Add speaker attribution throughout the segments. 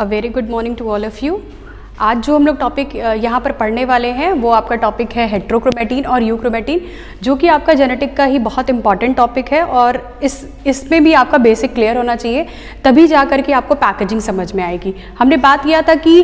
Speaker 1: A very good morning to all of you. आज जो हम लोग टॉपिक यहाँ पर पढ़ने वाले हैं वो आपका टॉपिक है हेट्रोक्रोमेटिन और यूक्रोमेटिन, जो कि आपका जेनेटिक का ही बहुत इंपॉर्टेंट टॉपिक है और इसमें भी आपका बेसिक क्लियर होना चाहिए, तभी जा कर के आपको पैकेजिंग समझ में आएगी। हमने बात किया था कि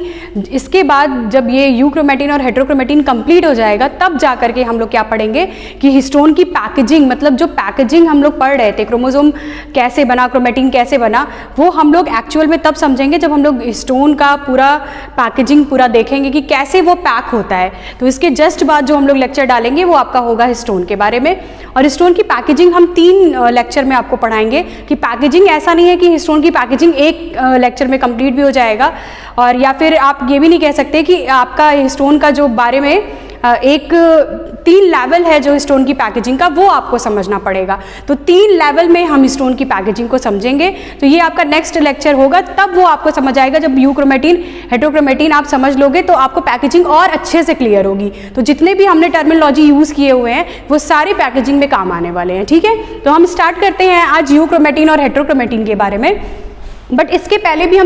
Speaker 1: इसके बाद जब ये यूक्रोमेटिन और हेट्रोक्रोमेटिन कंप्लीट हो जाएगा तब जा कर के हम लोग क्या पढ़ेंगे कि हिस्टोन की पैकेजिंग, मतलब जो पैकेजिंग हम लोग पढ़ रहे थे, क्रोमोसोम कैसे बना, क्रोमेटिन कैसे बना, वो हम लोग एक्चुअल में तब समझेंगे जब हम लोग हिस्टोन का पूरा पैकेजिंग पूरा देखेंगे कि कैसे वो पैक होता है। तो इसके जस्ट बाद जो हम लोग लेक्चर डालेंगे वो आपका होगा हिस्टोन के बारे में। और हिस्टोन की पैकेजिंग हम 3 लेक्चर में आपको पढ़ाएंगे कि पैकेजिंग ऐसा नहीं है कि हिस्टोन की पैकेजिंग एक लेक्चर में कंप्लीट भी हो जाएगा, और या फिर आप ये भी नहीं कह सकते कि आपका हिस्टोन का जो बारे में एक 3 लेवल है जो हिस्टोन की पैकेजिंग का, वो आपको समझना पड़ेगा। तो 3 लेवल में हम हिस्टोन की पैकेजिंग को समझेंगे। तो ये आपका नेक्स्ट लेक्चर होगा, तब वो आपको समझ आएगा। जब यूक्रोमेटिन हेट्रोक्रोमेटिन आप समझ लोगे तो आपको पैकेजिंग और अच्छे से क्लियर होगी। तो जितने भी हमने टर्मिनोलॉजी यूज़ किए हुए हैं वो सारे पैकेजिंग में काम आने वाले हैं। ठीक है, तो हम स्टार्ट करते हैं आज यूक्रोमेटिन और हेट्रोक्रोमेटिन के बारे में। बट इसके पहले भी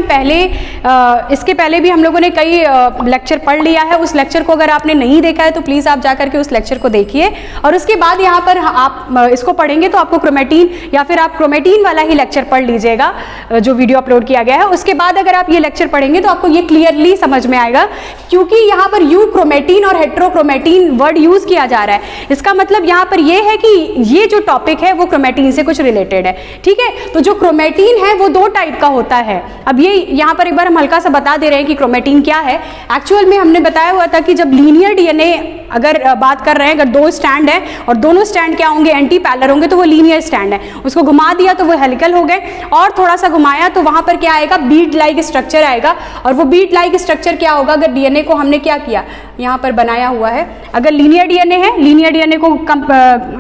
Speaker 1: हम लोगों ने कई लेक्चर पढ़ लिया है। उस लेक्चर को अगर आपने नहीं देखा है तो प्लीज़ आप जाकर के उस लेक्चर को देखिए, और उसके बाद यहाँ पर आप इसको पढ़ेंगे तो आपको क्रोमेटिन या फिर आप क्रोमेटिन वाला ही लेक्चर पढ़ लीजिएगा जो वीडियो अपलोड किया गया है। उसके बाद अगर आप ये लेक्चर पढ़ेंगे तो आपको ये क्लियरली समझ में आएगा, क्योंकि यहाँ पर यूक्रोमेटिन और हेट्रोक्रोमेटिन वर्ड यूज़ किया जा रहा है। इसका मतलब यहाँ पर ये है कि ये जो टॉपिक है वो क्रोमेटिन से कुछ रिलेटेड है। ठीक है, तो जो क्रोमेटिन है वो 2 टाइप का होता है। अब ये यहाँ पर एक बार हम हल्का सा बता दे रहे हैं कि क्रोमेटिन क्या है। एक्चुअल में हमने बताया हुआ था कि जब लीनियर डीएनए अगर बात कर रहे हैं, अगर 2 स्टैंड है और दोनों स्टैंड क्या होंगे, एंटी पैरेलल होंगे, तो वो लीनियर स्टैंड है। उसको घुमा दिया तो वो हेलिकल हो गए, और थोड़ा सा घुमाया तो वहां पर क्या आएगा, बीड लाइक स्ट्रक्चर आएगा। और वो बीड लाइक स्ट्रक्चर क्या होगा, अगर डीएनए को हमने क्या किया, यहाँ पर बनाया हुआ है, अगर लीनियर डीएनए है, लीनियर डीएनए को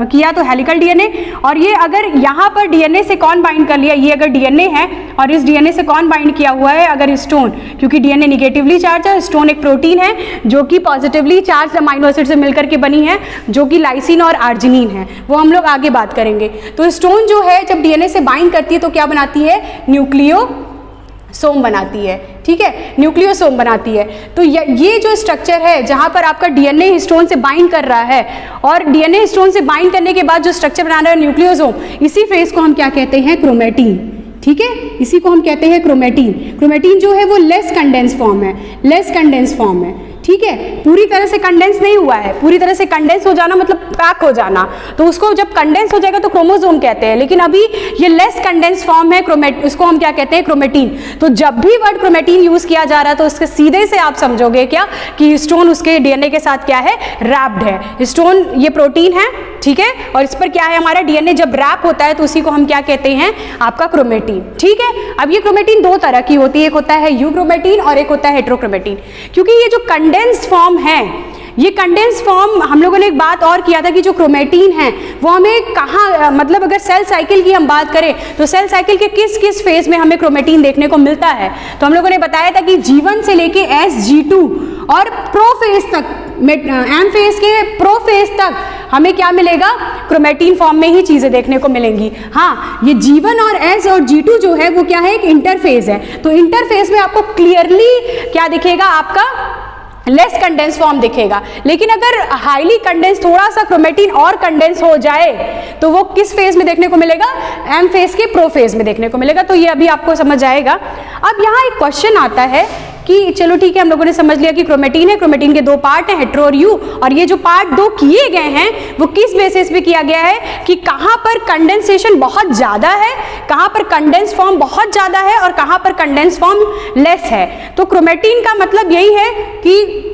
Speaker 1: किया तो हेलिकल डीएनए, और ये अगर यहाँ पर डीएनए से कौन बाइंड कर लिया, ये अगर डीएनए है और इस डीएनए से कौन बाइंड किया हुआ है, अगर हिस्टोन, क्योंकि डीएनए निगेटिवली चार्ज है, हिस्टोन एक प्रोटीन है जो कि पॉजिटिवली चार्ज अमीनो एसिड से मिलकर के बनी है, जो कि लाइसिन और आर्जिनिन है। वो हम लोग आगे बात करेंगे। तो हिस्टोन जो है जब डीएनए से बाइंड करती है तो क्या बनाती है, न्यूक्लियोसोम बनाती है। ठीक है, न्यूक्लियोसोम बनाती है। तो ये जो स्ट्रक्चर है जहां पर आपका डीएनए हिस्टोन से बाइंड कर रहा है, और डीएनए हिस्टोन से बाइंड करने के बाद जो स्ट्रक्चर बना रहा है न्यूक्लियोसोम, इसी फेज को हम क्या कहते हैं, क्रोमेटिन। ठीक है, इसी को हम कहते हैं क्रोमेटिन। क्रोमेटिन जो है वो लेस कंडेंस फॉर्म है, लेस कंडेंस फॉर्म है। ठीक है, पूरी तरह से कंडेंस नहीं हुआ है। पूरी तरह से कंडेंस हो जाना मतलब पैक हो जाना, तो उसको जब कंडेंस हो जाएगा तो क्रोमोसोम कहते हैं, लेकिन अभी ये लेस कंडेंस फॉर्म है, उसको हम क्या कहते हैं, क्रोमेटिन। तो जब भी वर्ड क्रोमेटिन यूज किया जा रहा है तो उसके सीधे से आप समझोगे क्या कि हिस्टोन उसके डीएनए के साथ क्या है, रैप्ड है। हिस्टोन ये प्रोटीन है, ठीक है, और इस पर क्या है, हमारा डीएनए जब रैप होता है तो उसी को हम क्या कहते हैं, आपका क्रोमेटिन। ठीक है, अब ये क्रोमेटिन 2 तरह की होती है, एक होता है यूक्रोमेटिन और एक होता है हेट्रोक्रोमेटिन। क्योंकि ये जो कंडेंस्ड फॉर्म है, ये कंडेंस्ड फॉर्म, हम लोगों ने एक बात और किया था कि जो क्रोमेटिन है वो हमें कहाँ, मतलब अगर सेल साइकिल की हम बात करें तो सेल साइकिल के किस किस फेज में हमें क्रोमेटिन देखने को मिलता है। तो हम लोगों ने बताया था कि G1 से लेके SG2 और प्रोफेज तक, एम फेज के प्रोफेज तक हमें क्या मिलेगा, क्रोमेटिन फॉर्म में ही चीजें देखने को मिलेंगी। हाँ, ये G1 और S और G2 जो है वो क्या है, एक इंटरफेज है। तो इंटरफेज में आपको क्लियरली क्या दिखेगा, आपका लेस कंडेंस फॉर्म दिखेगा। लेकिन अगर हाईली कंडेंस, थोड़ा सा क्रोमेटिन और कंडेंस हो जाए तो वो किस फेज में देखने को मिलेगा, एम फेज के प्रो फेज में देखने को मिलेगा। तो ये अभी आपको समझ आएगा। अब यहाँ एक क्वेश्चन आता है कि चलो ठीक है, हम लोगों ने समझ लिया कि क्रोमेटिन है, क्रोमेटिन के 2 पार्ट हैं, हेट्रो और यू, और ये जो पार्ट 2 किए गए हैं वो किस बेसिस पे किया गया है कि कहाँ पर कंडेंसेशन बहुत ज़्यादा है, कहाँ पर कंडेंस फॉर्म बहुत ज़्यादा है और कहाँ पर कंडेंस फॉर्म लेस है। तो क्रोमेटिन का मतलब यही है कि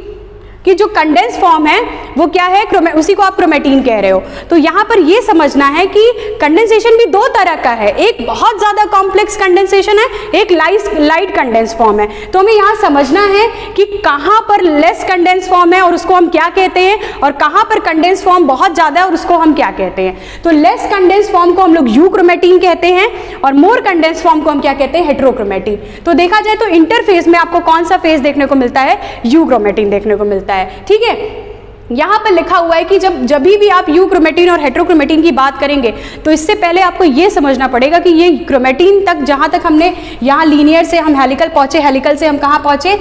Speaker 1: जो कंडेंस फॉर्म है वो क्या है, उसी को आप क्रोमेटिन कह रहे हो। तो यहाँ पर ये समझना है कि कंडेंसेशन भी 2 तरह का है, एक बहुत ज़्यादा कॉम्प्लेक्स कंडेंसेशन है, एक लाइट कंडेंस फॉर्म है। तो हमें यहाँ समझना है कि कहाँ पर लेस कंडेंस फॉर्म है और उसको हम क्या कहते हैं, और कहाँ पर कंडेंस फॉर्म बहुत ज़्यादा है और उसको हम क्या कहते हैं। तो लेस कंडेंस फॉर्म को हम लोग यूक्रोमेटिन कहते हैं और मोर कंडेंस फॉर्म को हम क्या कहते हैं, हेट्रोक्रोमेटिन। तो देखा जाए तो इंटरफेज में आपको कौन सा फेज देखने को मिलता है, यूक्रोमेटिन देखने को मिलता है। ठीक है, यहाँ पर लिखा हुआ है कि जब भी आप यूक्रोमेटिन और हेटेरोक्रोमेटिन की बात करेंगे तो इससे पहले आपको ये समझना पड़ेगा कि ये क्रोमेटिन तक, जहाँ तक हमने यहाँ लीनियर से हम हेलिकल पहुँचे, हेलिकल से हम कहाँ पहुँचे,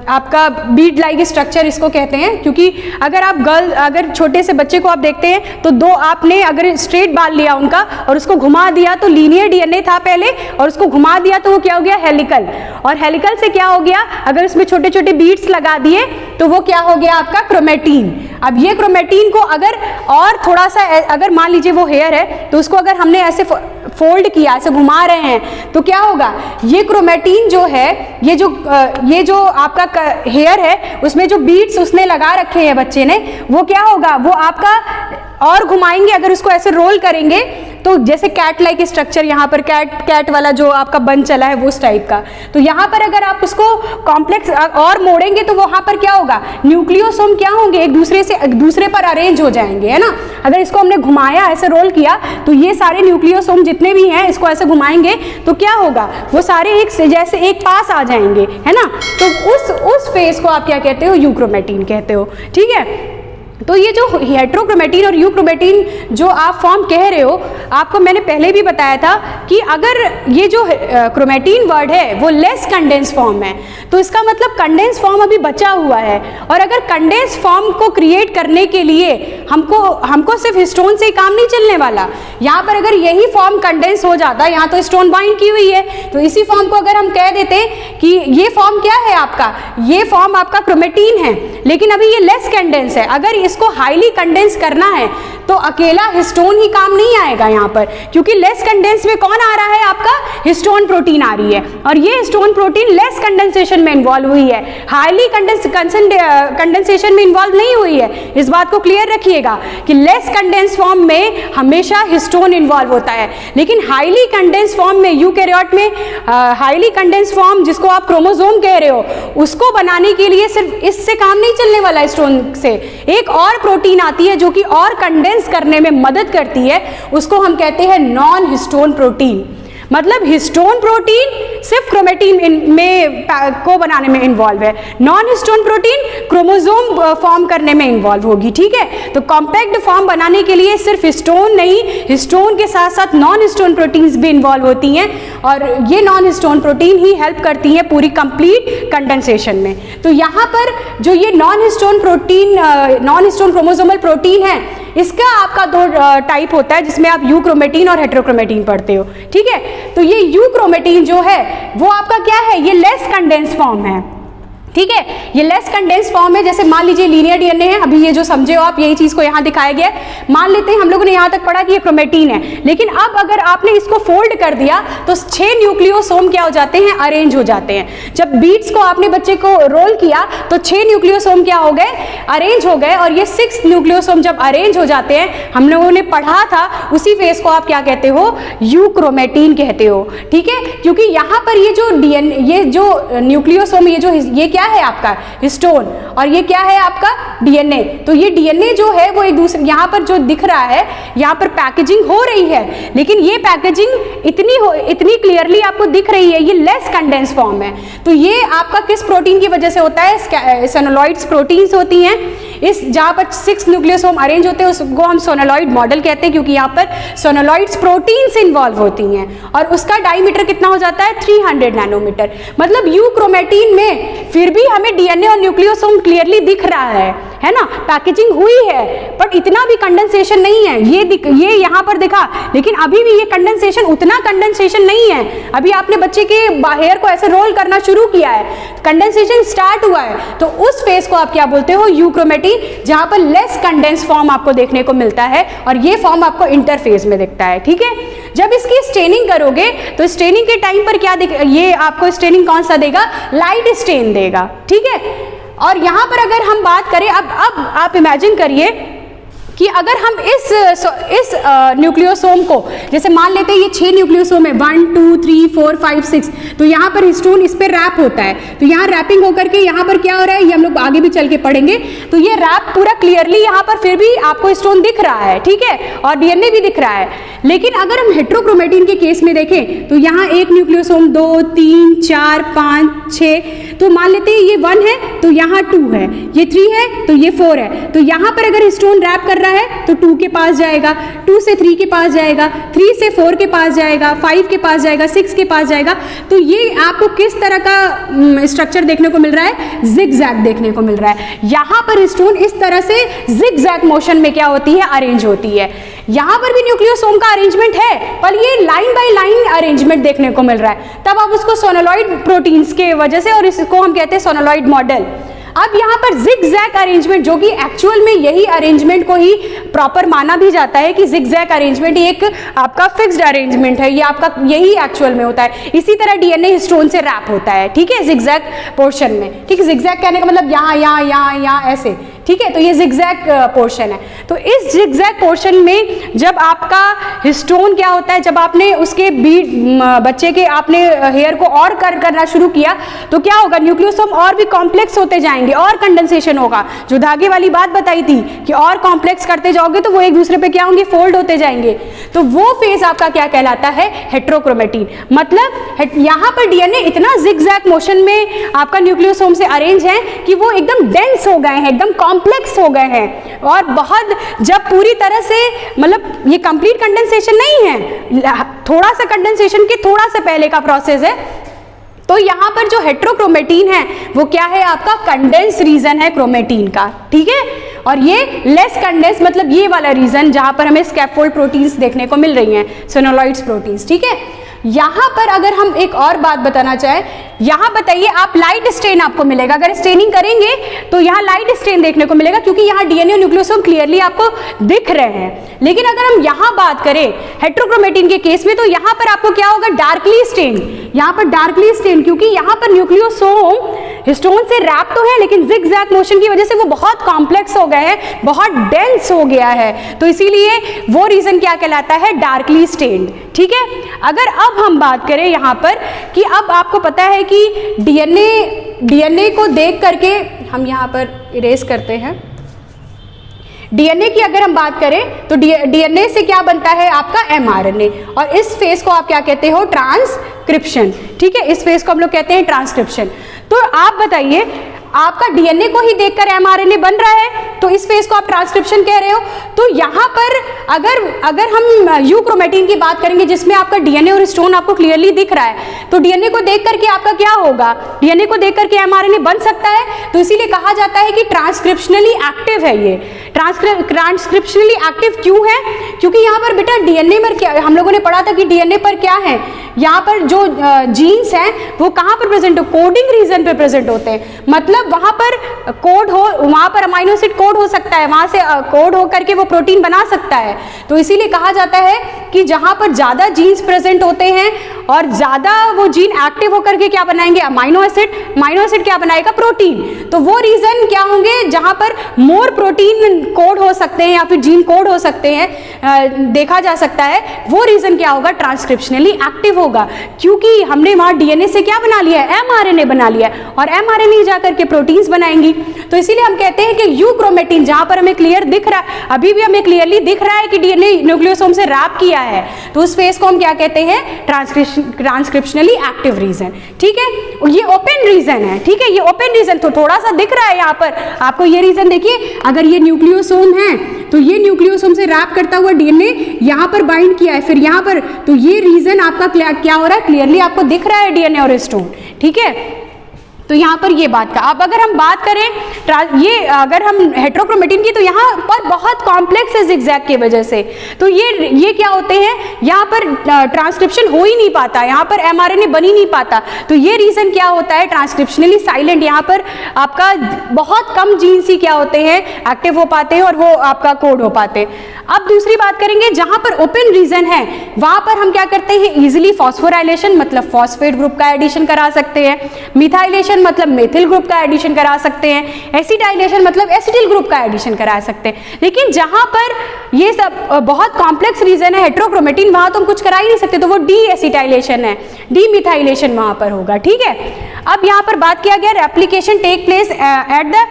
Speaker 1: आपका बीड लाइक स्ट्रक्चर इसको कहते हैं। क्योंकि अगर छोटे से बच्चे को आप देखते हैं तो दो आपने अगर स्ट्रेट बाल लिया उनका और उसको घुमा दिया तो लीनियर डीएनए था पहले, और उसको घुमा दिया तो वो क्या हो गया, हेलिकल। और हेलिकल से क्या हो गया, अगर उसमें छोटे छोटे बीड्स लगा दिए तो वो क्या हो गया आपका क्रोमेटिन। अब ये क्रोमेटिन को अगर और थोड़ा सा, अगर मान लीजिए वो हेयर है तो उसको अगर हमने ऐसे फोल्ड किया, ऐसे घुमा रहे हैं तो क्या होगा, ये क्रोमेटिन जो है, ये जो आपका हेयर है उसमें जो बीड्स उसने लगा रखे हैं बच्चे ने, वो क्या होगा, वो आपका और घुमाएंगे, अगर उसको ऐसे रोल करेंगे तो जैसे कैट लाइक स्ट्रक्चर, यहाँ पर कैट वाला जो आपका बन चला है वो उस टाइप का। तो यहाँ पर अगर आप उसको कॉम्प्लेक्स और मोड़ेंगे तो वहाँ पर क्या होगा, न्यूक्लियोसोम क्या होंगे, एक दूसरे पर अरेंज हो जाएंगे, है ना। अगर इसको हमने घुमाया, ऐसे रोल किया, तो ये सारे न्यूक्लियोसोम जितने भी हैं इसको ऐसे घुमाएंगे तो क्या होगा, वो सारे जैसे एक पास आ जाएंगे, है ना। तो उस फेज को आप क्या कहते हो, यूक्रोमेटिन कहते हो, ठीक है। तो ये जो हेटेरोक्रोमेटिन और यूक्रोमेटिन जो आप फॉर्म कह रहे हो, आपको मैंने पहले भी बताया था कि अगर ये जो क्रोमेटिन वर्ड है वो लेस कंडेंस फॉर्म है तो इसका मतलब कंडेंस फॉर्म अभी बचा हुआ है। और अगर कंडेंस फॉर्म को क्रिएट करने के लिए हमको सिर्फ हिस्टोन से ही काम नहीं चलने वाला। यहाँ पर अगर यही फॉर्म कंडेंस हो जाता, यहाँ तो हिस्टोन बाइंड की हुई है, तो इसी फॉर्म को अगर हम कह देते कि ये फॉर्म क्या है आपका, ये फॉर्म आपका क्रोमेटिन है, लेकिन अभी ये लेस कंडेंस है। अगर इसको हाईली कंडेंस करना है तो अकेला हिस्टोन ही काम नहीं आएगा यहाँ पर, क्योंकि लेस कंडेंस में कौन आ रहा है, आपका हिस्टोन प्रोटीन आ रही है, और ये हिस्टोन प्रोटीन लेस कंडेंसेशन में इन्वॉल्व हुई है, हाईली कंडेंसेशन में इन्वॉल्व नहीं हुई है। इस बात को क्लियर रखिएगा कि लेस कंडेंस फॉर्म में हमेशा हिस्टोन इन्वॉल्व होता है, लेकिन हाईली कंडेंस फॉर्म में, यूकैरियोट में हाईली कंडेंस फॉर्म जिसको आप क्रोमोसोम कह रहे हो, उसको बनाने के लिए सिर्फ इससे काम नहीं चलने वाला, हिस्टोन से एक और प्रोटीन आती है जो कि और कंडेंस करने में मदद करती है, उसको हम कहते हैं नॉन हिस्टोन प्रोटीन। मतलब हिस्टोन प्रोटीन सिर्फ क्रोमेटिन में को बनाने में इन्वॉल्व है, non histone protein chromosome form करने में इन्वॉल्व होगी, ठीक है। तो कॉम्पैक्ट फॉर्म बनाने के लिए सिर्फ हिस्टोन नहीं, हिस्टोन के साथ साथ नॉन हिस्टोन प्रोटीन्स भी इन्वॉल्व होती हैं, और ये नॉन हिस्टोन प्रोटीन ही हेल्प करती हैं पूरी कंप्लीट कंडेंसेशन में। तो यहाँ पर जो ये non histone protein, non histone chromosomal protein है, इसका आपका दो टाइप होता है जिसमें आप यूक्रोमेटिन और हेटेरोक्रोमेटिन पढ़ते हो, ठीक है। तो ये यूक्रोमेटिन जो है वो आपका क्या है, ये लेस कंडेंस फॉर्म है, ठीक है। ये लेस कंडेंस फॉर्म है। जैसे मान लीजिए लीनियर डीएनए है, अभी ये जो समझे हो आप, यही चीज को यहाँ दिखाया गया है। मान लेते हैं हम लोगों ने यहाँ तक पढ़ा कि ये क्रोमेटिन है, लेकिन अब अगर आपने इसको फोल्ड कर दिया तो 6 न्यूक्लियोसोम क्या हो जाते हैं, अरेंज हो जाते हैं। जब बीट्स को आपने बच्चे को रोल किया तो 6 न्यूक्लियोसोम क्या हो गए, अरेंज हो गए, और ये 6 न्यूक्लियोसोम जब अरेंज हो जाते हैं, हम लोगों ने पढ़ा था, उसी फेज को आप क्या कहते हो, यूक्रोमेटिन कहते हो, ठीक है। क्योंकि यहाँ पर ये जो डीएनए, ये जो न्यूक्लियोसोम, ये क्या है आपका हिस्टोन, और ये क्या है आपका डीएनए। तो ये डीएनए जो है वो एक दूसरे, यहाँ पर जो दिख रहा है, यहाँ पर पैकेजिंग हो रही है, लेकिन ये पैकेजिंग इतनी क्लियरली आपको दिख रही है, ये लेस कंडेंस फॉर्म है। तो ये आपका किस प्रोटीन की वजह से होता है, सोनोलॉइड्स प्रोटीन्स होती हैं। इस जहाँ पर 6 न्यूक्लियोसोम अरेंज होते हैं उसको हम सोनोलॉइड मॉडल कहते हैं, क्योंकि यहाँ पर सोनोलॉइड्स प्रोटीन्स इन्वॉल्व होती हैं, और उसका डायमीटर कितना हो जाता है, 300 नैनोमीटर। मतलब यूक्रोमेटिन में फिर भी हमें डीएनए और न्यूक्लियोसोम क्लियरली दिख रहा है ना, पैकेजिंग हुई है, बट इतना भी कंडेंसेशन नहीं है। ये यहाँ पर दिखा, लेकिन अभी भी ये कंडेंसेशन, उतना कंडेंसेशन नहीं है। अभी आपने बच्चे के हेयर को ऐसे रोल करना शुरू किया है, कंडेंसेशन स्टार्ट हुआ है, तो उस फेज को आप क्या बोलते हो, यूक्रोमेटिन, जहां पर लेस कंडेंस फॉर्म आपको देखने को मिलता है, और ये फॉर्म आपको इंटरफेज में दिखता है, ठीक है। जब इसकी स्टेनिंग करोगे तो स्टेनिंग के टाइम पर क्या ये आपको स्टेनिंग कौन सा देगा, लाइट स्टेन देगा, ठीक है। और यहां पर अगर हम बात करें, अब आप इमेजिन करिए कि अगर हम इस न्यूक्लियोसोम को, जैसे मान लेते हैं ये 6 न्यूक्लियोसोम है, 1 2 3 4 5 6, तो यहाँ पर हिस्टोन इस पर रैप होता है, तो यहाँ रैपिंग होकर के यहाँ पर क्या हो रहा है, ये हम लोग आगे भी चल के पढ़ेंगे, तो ये रैप पूरा क्लियरली यहाँ पर फिर भी आपको हिस्टोन दिख रहा है, ठीक है, और डीएनए भी दिख रहा है। लेकिन अगर हम हेट्रोक्रोमेटिन के केस में देखें तो यहाँ एक न्यूक्लियोसोम 2 3 4 5 6, तो मान लेते हैं ये 1 है तो यहाँ 2 है, ये 3 है तो ये 4 है, तो यहाँ पर अगर हिस्टोन रैप कर रहा है तो 2 के पास जाएगा, 2 से 3 के पास जाएगा, 3 से 4 के पास जाएगा, 5 के पास जाएगा, 6 के पास जाएगा। तो ये आपको किस तरह का स्ट्रक्चर देखने को मिल रहा है, जिगजैग देखने को मिल रहा है। यहाँ पर हिस्टोन इस तरह से जिगजैग मोशन में क्या होती है, अरेंज होती है। यहाँ पर भी न्यूक्लियोसोम का अरेंजमेंट है, पर ये लाइन बाय लाइन अरेंजमेंट देखने को मिल रहा है, तब आप उसको सोनोलॉइड प्रोटीन्स के वजह से, और इसको हम कहते हैं सोनोलॉइड मॉडल। अब यहाँ पर जिगजैग अरेंजमेंट, जो कि एक्चुअल में यही अरेंजमेंट को ही प्रॉपर माना भी जाता है कि जिगजैग अरेंजमेंट एक आपका फिक्स्ड अरेंजमेंट है, ये आपका यही एक्चुअल में होता है। इसी तरह डीएनए हिस्टोन से रैप होता है, ठीक है, जिगजैग पोर्शन में, ठीक है। जिगजैग कहने का मतलब यहाँ यहाँ यहाँ यहाँ ऐसे, ठीक है, तो ये जिगजैग पोर्शन है। तो इस जिगजैग पोर्शन में जब आपका हिस्टोन क्या होता है, जब आपने उसके बच्चे के आपने हेयर को और करना शुरू किया तो क्या होगा, न्यूक्लियोसोम और भी कॉम्प्लेक्स होते जाएंगे और कंडेंसेशन होगा। जो धागे वाली बात बताई थी कि और कॉम्प्लेक्स करते जाओगे तो वो एक दूसरे पे क्या होंगे, फोल्ड होते जाएंगे। तो वो फेज आपका क्या कहलाता है, हेट्रोक्रोमेटिन। मतलब यहाँ पर डीएनए इतना जिगजैग मोशन में आपका न्यूक्लियोसोम से अरेंज है कि वो एकदम डेंस हो गए हैं, एकदम कॉम्प्लेक्स हो गए हैं, और बहुत जब पूरी तरह से, मतलब ये कंप्लीट कंडेंसेशन नहीं है, थोड़ा सा कंडेंसेशन के थोड़ा सा पहले का प्रोसेस है। तो यहाँ पर जो हेट्रोक्रोमेटिन है वो क्या है, आपका कंडेंस रीजन है क्रोमेटिन का, ठीक है। और ये लेस कंडेंस, मतलब ये वाला रीजन जहाँ पर हमें स्कैफोल्ड प्रोटीन्स देखने को मिल रही हैं, सोनोलॉइड्स प्रोटीन्स, ठीक है। यहाँ पर अगर हम एक और बात बताना चाहें, यहाँ बताइए आप लाइट स्टेन आपको मिलेगा, अगर स्टेनिंग करेंगे तो यहाँ लाइट स्टेन देखने को मिलेगा, क्योंकि यहाँ डीएनए और न्यूक्लियोसोम क्लियरली आपको दिख रहे हैं। लेकिन अगर हम यहाँ बात करें हेट्रोक्रोमेटिन के केस में, तो यहाँ पर आपको क्या होगा, डार्कली स्टेन, यहाँ पर डार्कली स्टेन, क्योंकि यहाँ पर न्यूक्लियोसोम हिस्टोन से रैप तो है, लेकिन जिगजैग मोशन की वजह से वो बहुत कॉम्प्लेक्स हो गए हैं, बहुत डेंस हो गया है, तो इसीलिए वो रीजन क्या कहलाता है, डार्कली स्टेन्ड, ठीक है। अगर अब हम बात करें यहाँ पर कि अब आपको पता है कि डीएनए को देख करके हम यहाँ पर इरेज करते हैं, डीएनए की अगर हम बात करें तो डीएनए से क्या बनता है, आपका एमआरएनए, और इस फेज को आप क्या कहते हो, ट्रांसक्रिप्शन, ठीक है, इस फेज को हम लोग कहते हैं ट्रांसक्रिप्शन। तो आप बताइए, आपका डीएनए को ही देखकर एमआरएनए बन रहा है, तो इस फेज को आप ट्रांसक्रिप्शन कह रहे हो। तो यहाँ पर अगर हम यूक्रोमेटिन की बात करेंगे, जिसमें आपका डीएनए और हिस्टोन आपको क्लियरली दिख रहा है, तो डीएनए को देख करके आपका क्या होगा, डीएनए को देख करके एमआरएनए बन सकता है। तो इसीलिए कहा जाता है कि ट्रांसक्रिप्शनली एक्टिव है ये। ट्रांसक्रिप्शनली एक्टिव क्यों है, क्योंकि यहाँ पर बेटा डीएनए पर क्या, हम लोगों ने पढ़ा था कि डीएनए पर क्या है, यहाँ पर जो जीन्स हैं वो कहाँ पर प्रेजेंट हो, कोडिंग रीजन पे प्रेजेंट होते हैं, मतलब वहां पर कोड हो, वहां पर अमाइनो एसिड कोड हो सकता है, वहां से कोड हो करके वो प्रोटीन बना सकता है। तो इसीलिए कहा जाता है कि जहां पर ज्यादा जीन्स प्रेजेंट होते हैं और ज्यादा वो जीन एक्टिव होकर के क्या बनाएंगे, अमाइनो एसिड क्या बनाएगा, प्रोटीन। तो वो रीजन क्या होंगे, जहां पर मोर प्रोटीन कोड हो सकते हैं या फिर जीन कोड हो सकते हैं, देखा जा सकता है, वो रीजन क्या होगा, ट्रांसक्रिप्शनली एक्टिव होगा, क्योंकि हमने वहां डीएनए से क्या बना लिया है, एमआरएनए बना लिया है, और एमआरएनए जाकर के प्रोटीन्स बनाएंगी। तो इसीलिए हम कहते हैं कि यूक्रोमेटिन, जहां पर हमें क्लियर दिख रहा है, अभी भी हमें क्लियरली दिख रहा है कि डीएनए न्यूक्लियोसोम से रैप किया है, तो उस फेज को हम क्या कहते हैं, ट्रांसक्रिप्शनली एक्टिव रीजन, ठीक है। ये ओपन रीजन है, ठीक है, ये ओपन रीजन, तो थोड़ा सा दिख रहा है यहाँ पर आपको, ये रीजन देखिए, अगर ये न्यूक्लियोसोम है तो ये न्यूक्लियोसोम से रैप करता हुआ डीएनए यहाँ पर बाइंड किया है, फिर यहाँ पर, तो ये रीजन आपका क्या हो रहा है, क्लियरली आपको दिख रहा है डीएनए और हिस्टोन, ठीक है। तो यहाँ पर ये बात का, अब अगर हम बात करें ये अगर हम हेट्रोक्रोमेटिन की, तो यहाँ पर बहुत कॉम्प्लेक्स है जिगजैग की वजह से, तो ये क्या होते हैं, यहाँ पर ट्रांसक्रिप्शन हो ही नहीं पाता, यहाँ पर एमआरएनए बन ही नहीं पाता, तो ये रीजन क्या होता है, ट्रांसक्रिप्शनली साइलेंट, यहाँ पर आपका बहुत कम जीन्स ही क्या होते हैं, एक्टिव हो पाते हैं और वो आपका कोड हो पाते हैं। अब दूसरी बात करेंगे, जहां पर ओपन रीजन है वहां पर हम क्या करते हैं, इजिली फॉस्फोराइलेशन, मतलब फॉस्फेट ग्रुप का एडिशन करा सकते हैं, मिथाइलेशन एसिटाइलेशन मतलब मेथिल ग्रुप का एडिशन करा सकते हैं, एसिटाइलेशन मतलब एसिटिल ग्रुप का एडिशन करा सकते हैं। लेकिन जहां पर ये सब बहुत कॉम्प्लेक्स रीजन है हेट्रोक्रोमेटिन, वहां तो हम कुछ करा ही नहीं सकते, तो वो डी एसिटाइलेशन है, डी मिथाइलेशन वहां पर होगा। ठीक है, अब यहाँ पर बात किया गया replication take place at the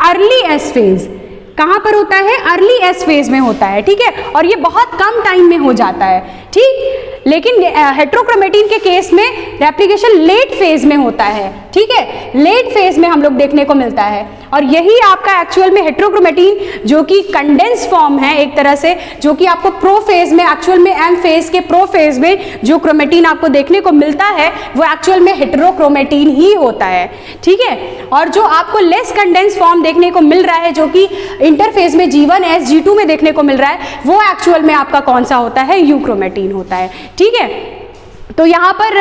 Speaker 1: early S phase. कहाँ पर होता है? अर्ली एस फेज में होता है। ठीक है, और ये बहुत कम टाइम में हो जाता है। ठीक, लेकिन हेट्रोक्रोमेटिन के केस में रेप्लिकेशन लेट फेज में होता है। ठीक है, लेट फेज में हम लोग देखने को मिलता है, और यही आपका एक्चुअल में हेट्रोक्रोमेटिन जो कि कंडेंस फॉर्म है एक तरह से, जो कि आपको प्रो फेज में, एक्चुअल में एम फेज के प्रो फेज में जो क्रोमेटिन आपको देखने को मिलता है वो एक्चुअल में हेट्रोक्रोमेटिन ही होता है। ठीक है, और जो आपको लेस कंडेंस फॉर्म देखने को मिल रहा है जो कि इंटरफेज में G1S G2 में देखने को मिल रहा है, वो एक्चुअल में आपका कौन सा होता है? यूक्रोमेटिन होता है। ठीक है, तो यहाँ पर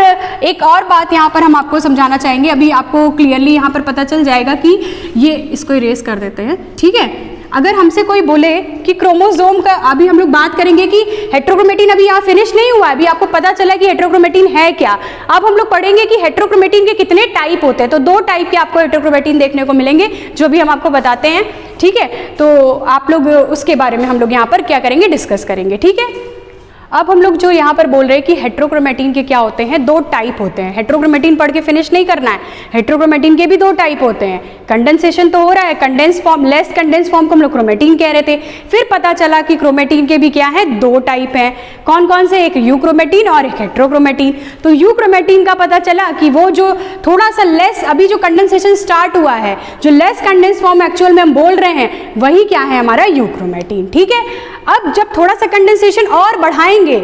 Speaker 1: एक और बात यहाँ पर हम आपको समझाना चाहेंगे, अभी आपको क्लियरली यहाँ पर पता चल जाएगा कि ये, इसको इरेज कर देते हैं। ठीक है, अगर हमसे कोई बोले कि क्रोमोसोम का, अभी हम लोग बात करेंगे कि हेट्रोक्रोमेटिन अभी यहाँ फिनिश नहीं हुआ, अभी आपको पता चला कि हेट्रोक्रोमेटिन है क्या। अब हम लोग पढ़ेंगे कि हेट्रोक्रोमेटिन के कितने टाइप होते हैं, तो 2 टाइप के आपको हेट्रोक्रोमेटिन देखने को मिलेंगे जो भी हम आपको बताते हैं। ठीक है, तो आप लोग उसके बारे में हम लोग यहाँ पर क्या करेंगे? डिस्कस करेंगे। ठीक है, अब हम लोग जो यहाँ पर बोल रहे हैं कि हेट्रोक्रोमेटिन के क्या होते हैं? 2 टाइप होते हैं। हेट्रोक्रोमेटिन पढ़ के फिनिश नहीं करना है, हेट्रोक्रोमेटिन के भी 2 टाइप होते हैं। कंडेंसेशन तो हो रहा है, condense form, less condense form को हम लोग क्रोमेटिन कह रहे थे, फिर पता चला कि क्रोमेटिन के भी क्या है? 2 टाइप हैं। कौन कौन से? एक यूक्रोमेटिन और एक हेट्रोक्रोमेटिन। तो यूक्रोमेटिन का पता चला कि वो जो थोड़ा सा लेस, अभी जो कंडेंसेशन स्टार्ट हुआ है, जो लेस कंडेंस फॉर्म एक्चुअल में हम बोल रहे हैं, वही क्या है? हमारा यूक्रोमेटिन। ठीक है, अब जब थोड़ा सा कंडेंसेशन और बढ़ाएंगे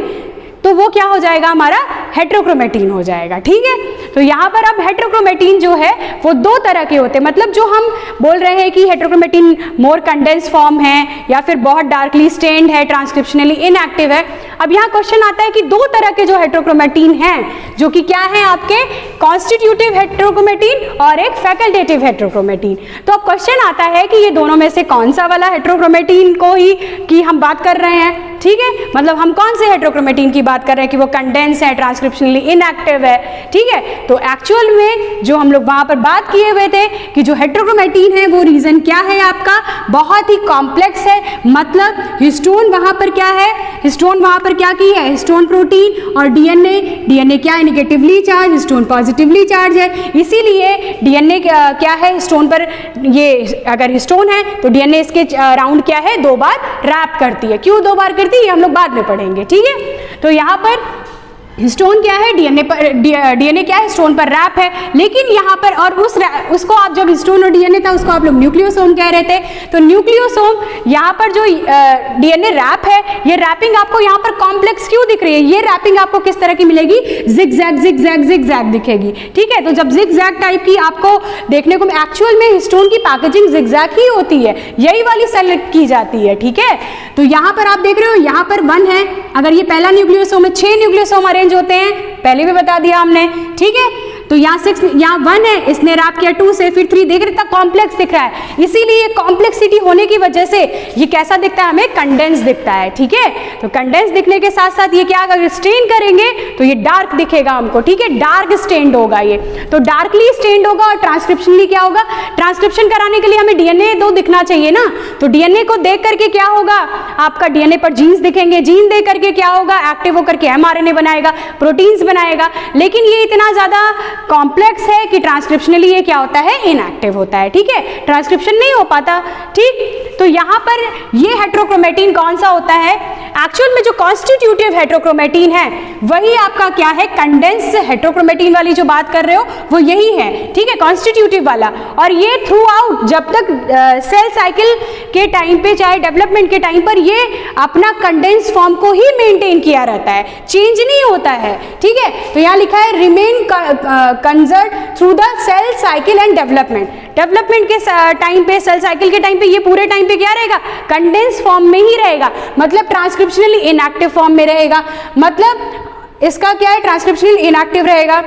Speaker 1: तो वो क्या हो जाएगा? हमारा हेट्रोक्रोमेटिन हो जाएगा। ठीक है, तो यहाँ पर अब हेट्रोक्रोमेटिन जो है वो 2 तरह के होते हैं, मतलब जो हम बोल रहे हैं कि हेट्रोक्रोमेटिन मोर कंडेंस फॉर्म है या फिर बहुत डार्कली स्टेन्ड है, ट्रांसक्रिप्शनली इनएक्टिव है। अब यहाँ क्वेश्चन आता है कि 2 तरह के जो हेट्रोक्रोमेटिन हैं, जो कि क्या है आपके? कॉन्स्टिट्यूटिव हेट्रोक्रोमेटिन और एक फैकल्टेटिव हेट्रोक्रोमेटिन। तो अब क्वेश्चन आता है कि ये दोनों में से कौन सा वाला हेट्रोक्रोमेटिन को ही की हम बात कर रहे हैं? ठीक है, मतलब हम कौन से हेट्रोक्रोमेटिन की बात कर रहे हैं कि वो कंडेंस है, ट्रांसक्रिप्शनली इनएक्टिव है। ठीक है, तो एक्चुअल में जो हम लोग वहां पर बात किए हुए थे कि जो हेट्रोक्रोमेटिन है वो रीजन क्या है आपका? बहुत ही कॉम्प्लेक्स है, मतलब हिस्टोन वहां पर क्या है? हिस्टोन वहां पर क्या की है? हिस्टोन प्रोटीन और डीएनए क्या है? Negatively charge, histone positively charge है, इसीलिए डीएनए क्या है? हिस्टोन पर, ये अगर हिस्टोन है तो डीएनए इसके राउंड क्या है? 2 बार रैप करती है। क्यों 2 बार करती है? ये हम लोग बाद में पढ़ेंगे। ठीक है, तो यहाँ पर हिस्टोन क्या है? डीएनए क्या है? हिस्टोन पर रैप है, लेकिन यहाँ पर, और उसको आप, जब हिस्टोन और डीएनए था उसको आप लोग न्यूक्लियोसोम कह रहे थे। तो न्यूक्लियोसोम, यहाँ पर जो डीएनए रैप है, ये रैपिंग आपको यहाँ पर कॉम्प्लेक्स क्यों दिख रही है? ये रैपिंग आपको किस तरह की मिलेगी? जिगजैग जिगजैग जिगजैग दिखेगी। ठीक है, तो जब जिगजैग टाइप की आपको देखने को, एक्चुअल में हिस्टोन की पैकेजिंग जिगजैग ही होती है, यही वाली सेलेक्ट की जाती है। ठीक है, तो यहाँ पर आप देख रहे हो, यहाँ पर 1 है, अगर ये पहला न्यूक्लियोसोम है, 6 न्यूक्लियोसोम अरेंज होते हैं, पहले भी बता दिया हमने। ठीक है, तो यहाँ 6, यहाँ 1 है, इसने रैप किया 2 से, फिर 3, देख रहे इतना कॉम्प्लेक्स दिख रहा है, इसीलिए कॉम्प्लेक्सिटी होने की वजह से ये कैसा दिखता है? हमें कंडेंस दिखता है। ठीक है, तो कंडेंस दिखने के साथ साथ ये क्या, अगर स्टेन करेंगे तो ये डार्क दिखेगा हमको। ठीक है, डार्क स्टेन्ड होगा ये, तो डार्कली स्टेन्ड होगा। और ट्रांसक्रिप्शनली क्या होगा? ट्रांसक्रिप्शन कराने के लिए हमें डीएनए तो दिखना चाहिए ना, तो डीएनए को देख करके क्या होगा? आपका डीएनए पर जीन्स दिखेंगे, जीन देख करके क्या होगा? एक्टिव होकर के एमआरएनए बनाएगा, प्रोटीन्स बनाएगा। लेकिन ये इतना ज्यादा कॉम्प्लेक्स है कि ट्रांसक्रिप्शनली ये क्या होता है? इनएक्टिव होता है। ठीक है, ट्रांसक्रिप्शन नहीं हो पाता। ठीक, तो यहाँ पर ये हेट्रोक्रोमेटिन कौन सा होता है? एक्चुअल में जो कॉन्स्टिट्यूटिव हेट्रोक्रोमेटिन है वही आपका क्या है? कंडेंस हेट्रोक्रोमेटिन वाली जो बात कर रहे हो वो यही है। ठीक है, कॉन्स्टिट्यूटिव वाला। और ये थ्रू आउट, जब तक सेल साइकिल के टाइम पे, चाहे डेवलपमेंट के टाइम पर, ये अपना कंडेंस फॉर्म को ही मेंटेन किया रहता है, चेंज नहीं होता है। ठीक है, तो यहाँ लिखा है remain conserve through the cell cycle and development. Development के टाइम पे, सेल साइकिल के टाइम पे, ये पूरे टाइम पे क्या रहेगा? कंडेंस फॉर्म में ही रहेगा, मतलब ट्रांसक्रिप्शनली इनएक्टिव फॉर्म में रहेगा। मतलब इसका क्या है? ट्रांसक्रिप्शनली इनएक्टिव रहेगा।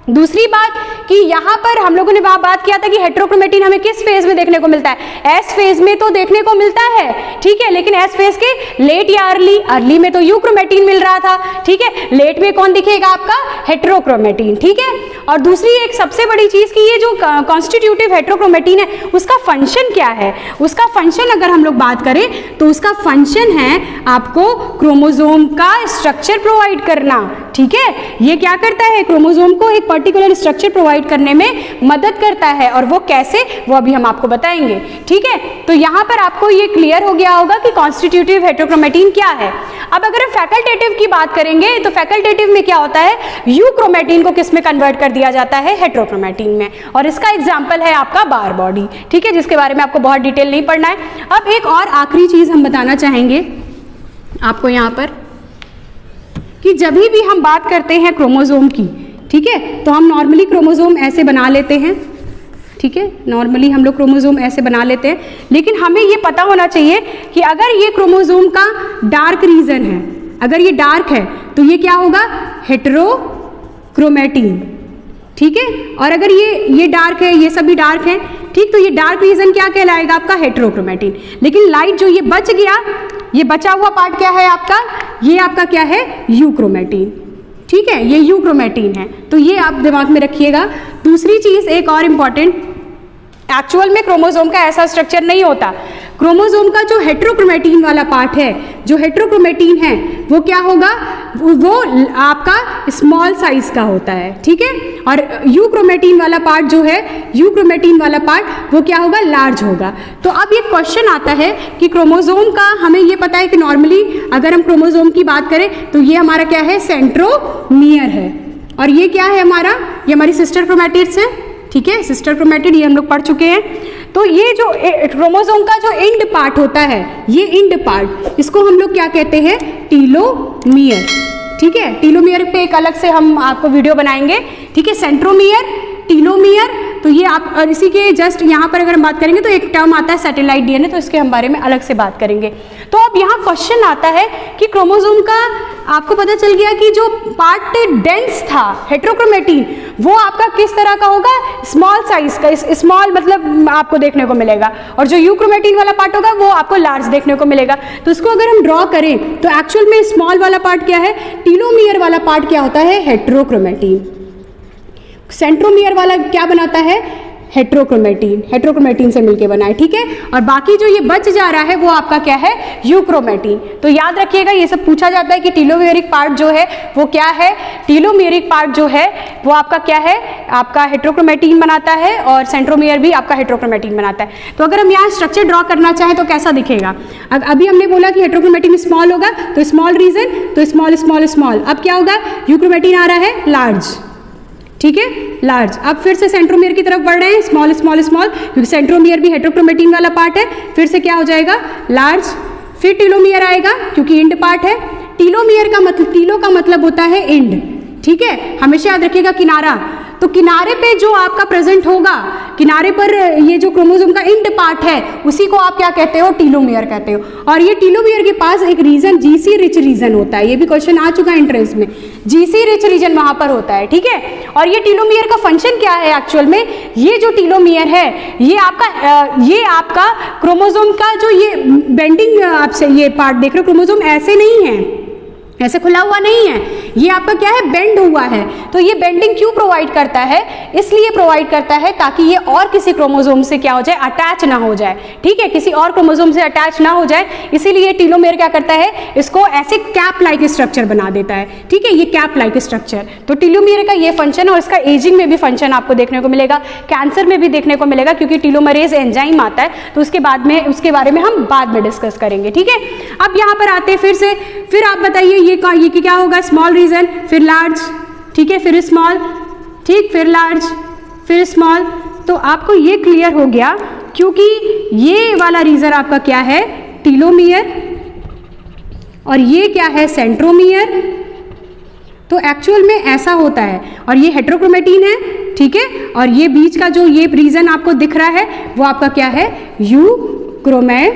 Speaker 1: दूसरी बात कि यहाँ पर हम लोगों ने वहाँ बात किया था कि हेट्रोक्रोमेटिन हमें किस फेज में देखने को मिलता है, एस फेज में तो देखने को मिलता है, ठीक है, लेकिन एस फेज के लेट या अर्ली, अर्ली में तो यूक्रोमेटिन मिल रहा था, ठीक है, लेट में कौन दिखेगा आपका, हेट्रोक्रोमेटिन, ठीक है। और दूसरी एक सबसे बड़ी चीज कि ये जो कॉन्स्टिट्यूटिव हेट्रोक्रोमेटिन है उसका फंक्शन क्या है, उसका फंक्शन अगर हम लोग बात करें तो उसका फंक्शन है आपको क्रोमोसोम का स्ट्रक्चर प्रोवाइड करना, ठीक है। ये क्या करता है, क्रोमोसोम को एक पर्टिकुलर स्ट्रक्चर प्रोवाइड करने में मदद करता है, और वो कैसे, वो अभी हम आपको बताएंगे, ठीक है। तो यहाँ पर आपको ये क्लियर हो गया होगा कि कॉन्स्टिट्यूटिव हेट्रोक्रोमेटिन क्या है। अब अगर हम फैकल्टेटिव की बात करेंगे तो फैकल्टेटिव में क्या होता है, यूक्रोमेटिन को किस में कन्वर्ट कर दिया जाता है, हेट्रोक्रोमेटिन में, और इसका एग्जाम्पल है आपका बार बॉडी, ठीक है, जिसके बारे में आपको बहुत डिटेल नहीं पढ़ना है। अब एक और आखिरी चीज हम बताना चाहेंगे आपको यहाँ पर कि जब भी हम बात करते हैं क्रोमोसोम की, ठीक है, तो हम नॉर्मली क्रोमोसोम ऐसे बना लेते हैं, ठीक है, नॉर्मली हम लोग क्रोमोसोम ऐसे बना लेते हैं, लेकिन हमें ये पता होना चाहिए कि अगर ये क्रोमोसोम का डार्क रीजन है, अगर ये डार्क है तो ये क्या होगा, हेट्रोक्रोमेटिन, ठीक है, और अगर ये डार्क है, ये सभी डार्क है, ठीक, तो ये डार्क रीजन क्या कहलाएगा आपका, हेट्रोक्रोमेटिन। लेकिन लाइट जो ये बच गया, ये बचा हुआ पार्ट क्या है आपका, ये आपका क्या है, यूक्रोमेटिन, ठीक है, ये यूक्रोमेटिन है, तो ये आप दिमाग में रखिएगा। दूसरी चीज एक और इंपॉर्टेंट, एक्चुअल में क्रोमोसोम का ऐसा स्ट्रक्चर नहीं होता, क्रोमोसोम का जो हेट्रोक्रोमेटिन वाला पार्ट है, जो हेट्रोक्रोमेटिन है वो क्या होगा, वो आपका स्मॉल साइज का होता है, ठीक है, और यूक्रोमेटिन वाला पार्ट जो है, यूक्रोमेटिन वाला पार्ट वो क्या होगा, लार्ज होगा। तो अब ये क्वेश्चन आता है कि क्रोमोसोम का हमें ये पता है कि नॉर्मली अगर हम क्रोमोसोम की बात करें तो ये हमारा क्या है, सेंट्रोमियर है, और ये क्या है हमारा, ये हमारी सिस्टर क्रोमैटिड्स है, ठीक है, सिस्टर क्रोमैटिड, ये हम लोग पढ़ चुके हैं। तो ये जो क्रोमोसोम का जो एंड पार्ट होता है, ये एंड पार्ट, इसको हम लोग क्या कहते हैं, टीलोमियर, ठीक है, टीलोमियर पे एक अलग से हम आपको वीडियो बनाएंगे, ठीक है, सेंट्रोमियर, टीलोमियर, तो ये आप, और इसी के जस्ट यहाँ पर अगर हम बात करेंगे तो एक टर्म आता है सैटेलाइट डीएनए, तो इसके हम बारे में अलग से बात करेंगे। तो अब यहाँ क्वेश्चन आता है कि क्रोमोसोम का आपको पता चल गया कि जो पार्ट डेंस था हेट्रोक्रोमेटिन, वो आपका किस तरह का होगा, स्मॉल साइज का, स्मॉल मतलब आपको देखने को मिलेगा, और जो यूक्रोमेटिन वाला पार्ट होगा वो आपको लार्ज देखने को मिलेगा। तो इसको अगर हम ड्रॉ करें तो एक्चुअल में स्मॉल वाला पार्ट क्या है, टीलोमियर वाला पार्ट क्या होता है, हेट्रोक्रोमेटिन, सेंट्रोमियर वाला क्या बनाता है, हेट्रोक्रोमेटिन, हेट्रोक्रोमेटिन से मिलके बना है, ठीक है, और बाकी जो ये बच जा रहा है वो आपका क्या है, यूक्रोमेटिन। तो याद रखिएगा, ये सब पूछा जाता है कि टीलोमेरिक पार्ट जो है वो क्या है, टीलोमेरिक पार्ट जो है वो आपका क्या है, आपका हेट्रोक्रोमेटिन बनाता है, और सेंट्रोमियर भी आपका हेट्रोक्रोमेटिन बनाता है। तो अगर हम यहाँ स्ट्रक्चर ड्रॉ करना चाहें तो कैसा दिखेगा, अभी हमने बोला कि हेट्रोक्रोमेटिन स्मॉल होगा तो स्मॉल रीजन, तो स्मॉल स्मॉल स्मॉल, अब क्या होगा, यूक्रोमेटिन आ रहा है लार्ज, ठीक है, लार्ज। अब फिर से सेंट्रोमियर की तरफ बढ़ रहे हैं, स्मॉल स्मॉल स्मॉल, क्योंकि सेंट्रोमियर भी हेट्रोक्रोमेटिन वाला पार्ट है, फिर से क्या हो जाएगा, लार्ज, फिर टीलोमियर आएगा क्योंकि एंड पार्ट है। टीलोमियर का मतलब, टीलो का मतलब होता है एंड, ठीक है, हमेशा याद रखिएगा किनारा, तो किनारे पे जो आपका प्रेजेंट होगा, किनारे पर ये जो क्रोमोसोम का एंड पार्ट है उसी को आप क्या कहते हो, टीलोमियर कहते हो। और ये टीलोमियर के पास एक रीजन जीसी रिच रीजन होता है, ये भी क्वेश्चन आ चुका है एंट्रेंस में, जीसी रिच रीजन वहां पर होता है, ठीक है। और ये टीलोमियर का फंक्शन क्या है एक्चुअल में, ये जो टीलोमियर है ये आपका क्रोमोसोम का जो ये बेंडिंग, आपसे ये पार्ट देख रहे हो, क्रोमोसोम ऐसे नहीं है, ऐसे खुला हुआ नहीं है, ये आपका क्या है, बेंड हुआ है। तो ये बेंडिंग क्यों प्रोवाइड करता है, इसलिए प्रोवाइड करता है ताकि ये और किसी क्रोमोसोम से क्या हो जाए, अटैच ना हो जाए, ठीक है, किसी और क्रोमोसोम से अटैच ना हो जाए, इसीलिए टीलोमेयर क्या करता है, इसको ऐसे कैप लाइक स्ट्रक्चर बना देता है, ठीक है, ये कैप लाइक स्ट्रक्चर। तो टीलोमेयर का ये फंक्शन, और इसका एजिंग में भी फंक्शन आपको देखने को मिलेगा, कैंसर में भी देखने को मिलेगा, क्योंकि टीलोमरेज एंजाइम आता है, तो उसके बाद में, उसके बारे में हम बाद में डिस्कस करेंगे, ठीक है। अब यहाँ पर आते फिर से, फिर आप बताइए ये क्या होगा, स्मॉल रीजन, फिर लार्ज, ठीक है, फिर स्मॉल, ठीक, फिर लार्ज, फिर स्मॉल। तो आपको ये क्लियर हो गया, क्योंकि ये वाला रीजन आपका क्या है, टीलोमियर, और ये क्या है, सेंट्रोमियर। तो एक्चुअल में ऐसा होता है, और ये हेट्रोक्रोमेटिन है, ठीक है, और ये बीच का जो ये रीजन आपको दिख रहा है वो आपका क्या है, यूक्रोमेटिन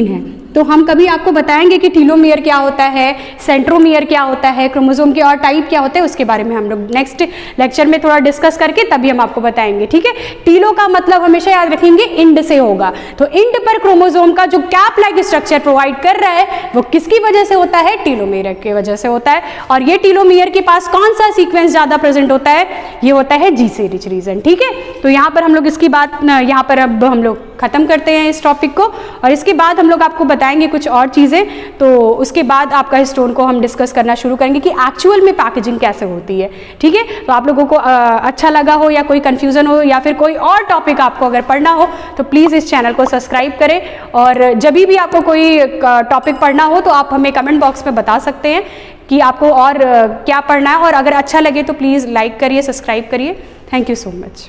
Speaker 1: है। तो हम कभी आपको बताएंगे कि टीलोमियर क्या होता है, सेंट्रोमियर क्या होता है, क्रोमोसोम के और टाइप क्या होते हैं, उसके बारे में हम लोग नेक्स्ट लेक्चर में थोड़ा डिस्कस करके तभी हम आपको बताएंगे, ठीक है। टीलो का मतलब हमेशा याद रखेंगे इंड से होगा, तो इंड पर क्रोमोसोम का जो कैप लाइक स्ट्रक्चर प्रोवाइड कर रहा है वो किसकी वजह से होता है, टीलोमियर की वजह से होता है। और ये टीलोमियर के पास कौन सा सीक्वेंस ज्यादा प्रेजेंट होता है, ये होता है जीसी रिच रीजन, ठीक है। तो यहाँ पर हम लोग इसकी बात यहाँ पर अब हम लोग खत्म करते हैं इस टॉपिक को, और इसके बाद हम लोग आपको बताएंगे कुछ और चीजें। तो उसके बाद आपका हिस्टोन को हम डिस्कस करना शुरू करेंगे कि एक्चुअल में पैकेजिंग कैसे होती है, ठीक है। तो आप लोगों को अच्छा लगा हो या कोई कंफ्यूजन हो या फिर कोई और टॉपिक आपको अगर पढ़ना हो तो प्लीज इस चैनल को सब्सक्राइब करें, और जब भी आपको कोई टॉपिक पढ़ना हो तो आप हमें कमेंट बॉक्स में बता सकते हैं कि आपको और क्या पढ़ना है, और अगर अच्छा लगे तो प्लीज लाइक करिए, सब्सक्राइब करिए। Thank you so much.